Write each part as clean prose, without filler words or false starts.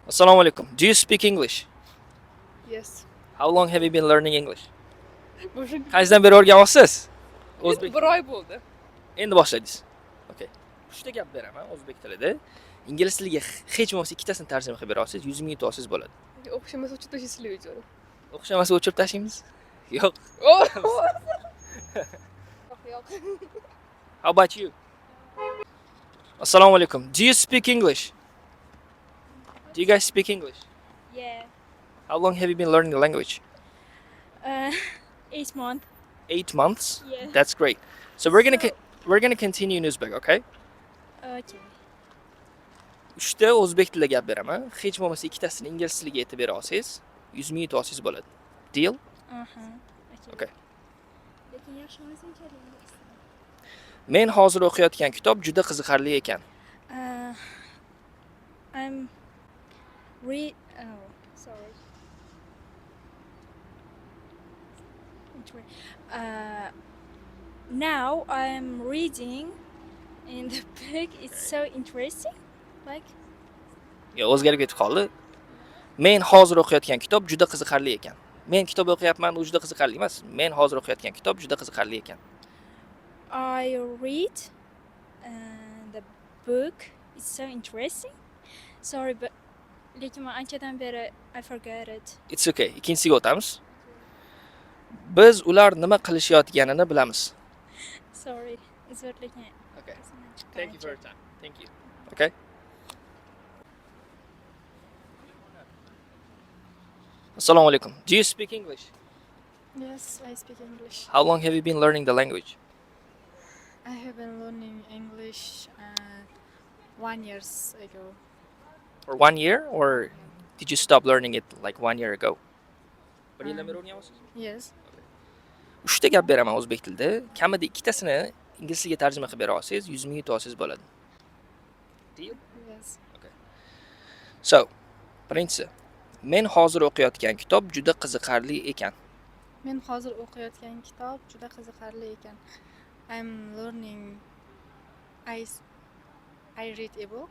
Assalomu alaikum. Do you speak English? Yes. How long have you been learning English? Уже Qaysidan beri o'rganyapsiz? O'zbek. bir oy bo'ldi. Endi boshlaymiz. Okay. Uchta gap beraman o'zbek tilida. Ingliz tiliga hech bo'lmasa ikkitasini tarjima qilib bera olsangiz, 100 ming yutib olsangiz bo'ladi. O'xshamasa o'chib tashlaysizlar videoni. O'xshamasa o'chirib tashlaymiz. Yo'q. Yo'q. How about you? Assalomu alaikum. Do you speak English? Do you guys speak English? Yeah. How long have you been learning the language? Uh, 8 months. 8 months. Yeah. That's great. So we're gonna continue in Uzbek, okay? Okay. Uchta o'zbek tilida gap beraman. Hech bo'lmasa ikkitasini ingliz tiliga aytib bera olsangiz, 100 ming yutib olsangiz bo'ladi. Deal? Okay. Lekin yaxshi emasmi Men hozir o'qiyotgan kitob juda qiziqarli ekan. I'm sorry. Now I'm reading in the book. It's so interesting. Like Yo, o'zgarib ketib qoldi. Men hozir o'qiyotgan kitob juda qiziqarli ekan. Men kitob o'qiyapman, u juda qiziqarli emas. Men hozir o'qiyotgan kitob juda qiziqarli ekan. I read the book. It's so interesting. Sorry, but lekin men anchadan beri I forgot it. It's okay. Ikkinchisiga o'tamiz. Biz ular nima qilishayotganini bilamiz. Sorry. It's not lekin. Okay. Thank you for your time. Thank you. Okay? Assalomu alaikum. Do you speak English? Yes, I speak English. How long have you been learning the language? I have been learning English 1 year ago. For 1 year, or did you stop learning it like 1 year ago? Bir yildan beri o'rganyapsiz? Yes. Uchta gap beraman o'zbek tilida. Kamida ikkitasini ingliz tiliga tarjima qilib bera olsangiz, 100 ming yutib olsangiz bo'ladi. Deal? Yes. So, birinchisi, men hozir o'qiyotgan kitob juda qiziqarli ekan. Men hozir o'qiyotgan kitob juda qiziqarli ekan. I'm learning I read a book.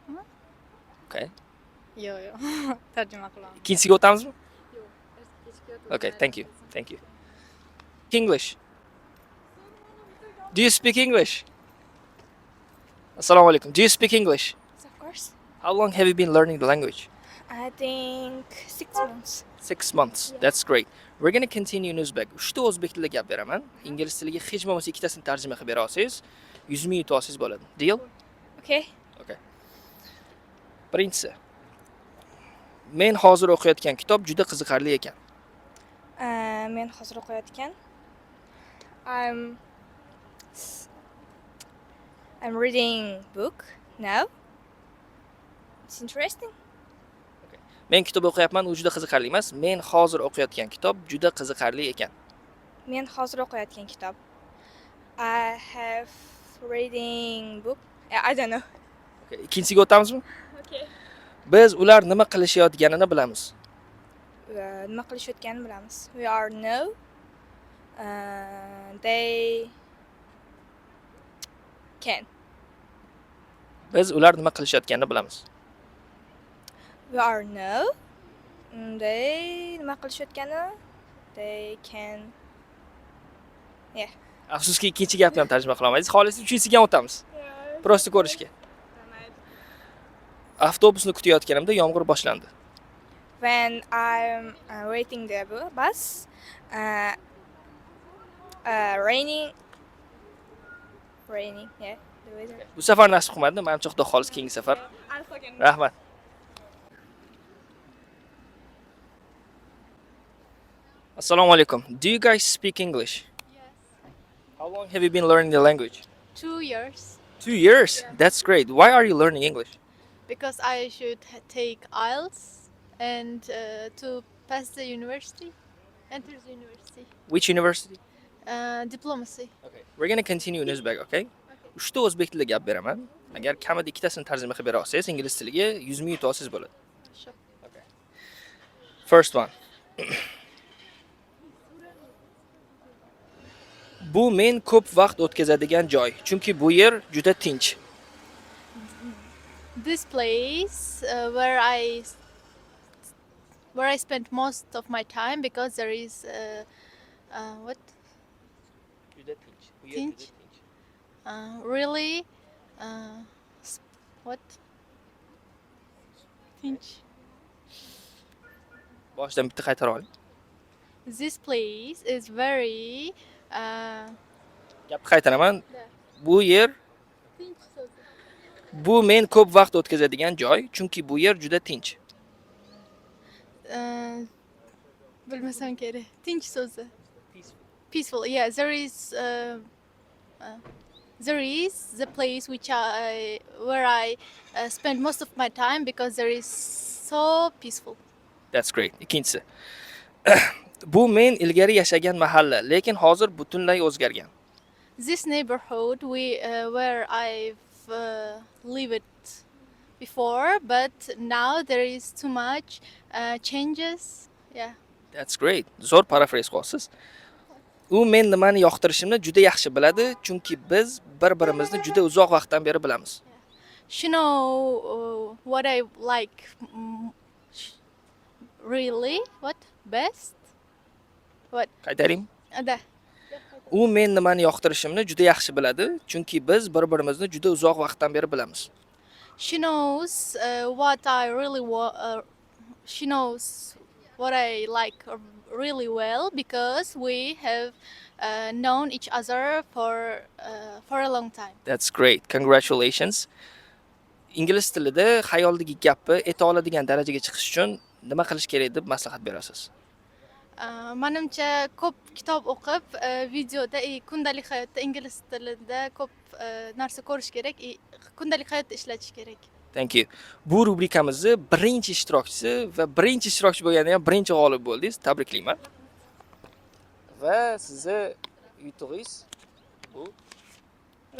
Okay. Yo'q. Tarjima qilaman. Ikkinchisiga o'tamizmi? Yo'q. Okay, thank you. Thank you. English. Do you speak English? Assalomu alaikum. Do you speak English? Of course. How long have you been learning the language? I think 6 months. 6 months. That's great. We're going to continue in Uzbek. Uchta o'zbek tilida gap beraman. Ingliz tiliga hech bo'lmasa ikkitasini tarjima qilib bera olsangiz, 100 ming yutib olsangiz bo'ladi. Deal? Okay. Okay. Birinchisi. Men hozir o'qiyotgan kitob juda qiziqarli ekan. Men hozir o'qiyotgan. I'm reading book now. It's interesting. Men kitob o'qiyapman, u juda qiziqarli emas. Men hozir o'qiyotgan kitob juda qiziqarli ekan. Men hozir o'qiyotgan kitob. I have reading book. I don't know. Okay, ikkinchisiga o'tamizmi? Okay. Biz ular nima qilishayotganini bilamiz. Nima qilishayotganini bilamiz. We are know. They can. Biz ular nima qilishayotganini bilamiz. We are know. They nima qilishayotgani. They can. Yeah. Afsuski ikkinchi gapni ham tarjima qila olmaysiz. Xolis uchinchisiga ham o'tamiz. Prosta ko'rishga. Avtobusni kutayotganimda yomg'ir boshlandi. When I'm waiting the bus, raining, yeah, the weather. Bu safar nasib qilmadi. Menimcha xudo xolis keyingi safar. Rahmat. Assalomu alaikum. Do you guys speak English? Yes. How long have you been learning the language? 2 years. 2 years. That's great. Why are you learning English? Because I should take IELTS and to pass the university, enter the university. Which university? Diplomacy. Okay. We're going to continue in Uzbek, okay? Uchta o'zbek tilida gap beraman. Agar kamida ikkitasini tarjima qilib bera olsangiz, ingliz tiliga 100 ming yutib olsangiz bo'ladi. Sure. Okay. First one. Bu men ko'p vaqt o'tkazadigan joy, chunki bu yer juda tinch. This place where I where I spend most of my time because there is what Juda tinch. Bu yer Tinch? juda tinch. really what Finch. Boshdan bitta qaytara oling. This place is very Gapni qaytaraman. Yeah. Bu yer Finch so'zi. bu men ko'p vaqt o'tkazadigan joy, chunki bu yer juda tinch. Bilmasam kerak. Tinch so'zi. Peaceful. Yeah, there is the place where I spend most of my time because there is so peaceful. That's great. Ikkinchisi. Bu men ilgari yashagan mahalla, lekin hozir butunlay o'zgargan. This neighborhood where I've lived before, but now there is too much changes. Yeah. That's great. Zo'r paraphrase qilyapsiz. U men nimani yoqtirishimni juda yaxshi biladi, chunki biz bir-birimizni juda uzoq vaqtdan beri bilamiz. She know what I like really what best what Qaytaring. da U men nimani yoqtirishimni juda yaxshi biladi, chunki biz bir-birimizni juda uzoq vaqtdan beri bilamiz. she knows what I really she knows what I like really well because we have known each other for a long time. That's great. Congratulations. Ingliz tilida xayoldagi gapni eta oladigan darajaga chiqish uchun nima qilish kerak deb maslahat berasiz? Menimcha ko'p kitob o'qib, videoda kundalik hayotda ingliz tilida ko'p narsa ko'rish kerak, kundalik hayotda ishlatish kerak. Thank you. Bu rubrikamizning birinchi ishtirokchisi va birinchi ishtirokchi bo'lganda ham birinchi g'olib bo'ldingiz. Tabriklayman. Va sizni yutug'ingiz bu.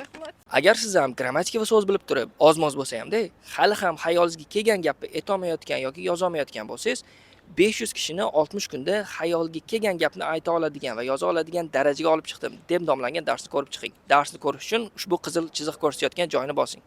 Rahmat. Agar siz ham grammatika va so'z bilib turib, ozmoz bo'lsa hamda hali ham xayolingizga kelgan gapni aytolmayotgan yoki yozolmayotgan bo'lsangiz, 500 kishini 60 kunda xayolga kelgan gapni ayta oladigan va yoza oladigan darajaga olib chiqdim deb nomlangan darsni ko'rib chiqing. Darsni ko'rish uchun ushbu qizil chiziq ko'rsatayotgan joyni bosing.